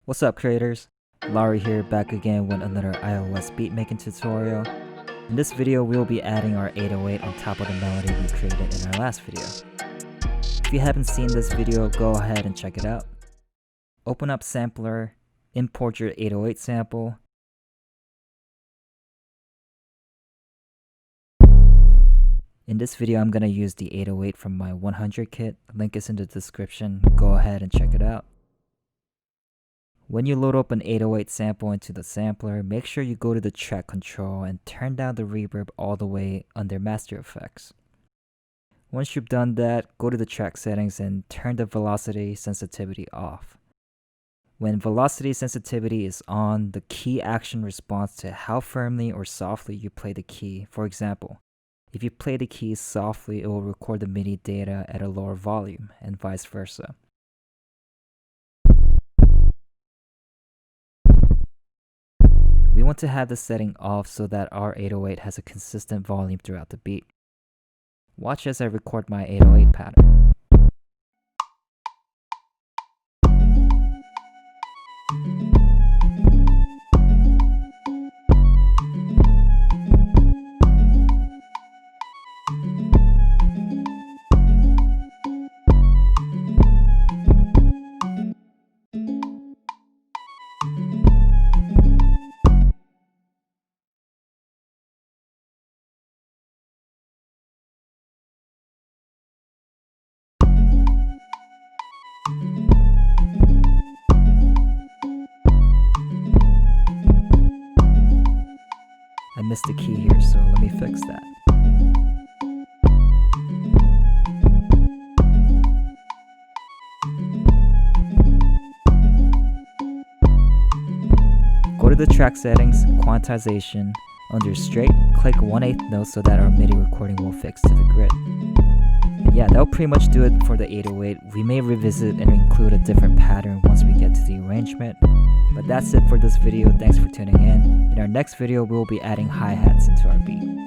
What's up creators? Laurie here, back again with another iOS beatmaking tutorial. In this video we will be adding our 808 on top of the melody we created in our last video. If you haven't seen this video, go ahead and check it out. Open up Sampler, import your 808 sample. In this video I'm going to use the 808 from my 100 kit, link is in the description, go ahead and check it out. When you load up an 808 sample into the sampler, make sure you go to the track control and turn down the reverb all the way under master effects. Once you've done that, go to the track settings and turn the velocity sensitivity off. When velocity sensitivity is on, the key action responds to how firmly or softly you play the key. For example, if you play the keys softly, it will record the MIDI data at a lower volume, and vice versa. We want to have the setting off so that our 808 has a consistent volume throughout the beat. Watch as I record my 808 pattern. I missed the key here, so let me fix that. Go to the track settings, quantization, under straight, click 1/8 note so that our MIDI recording will fix to the grid. And yeah, that'll pretty much do it for the 808. We may revisit and include a different pattern once we get to the arrangement. But that's it for this video, thanks for tuning in. In our next video, we will be adding hi-hats into our beat.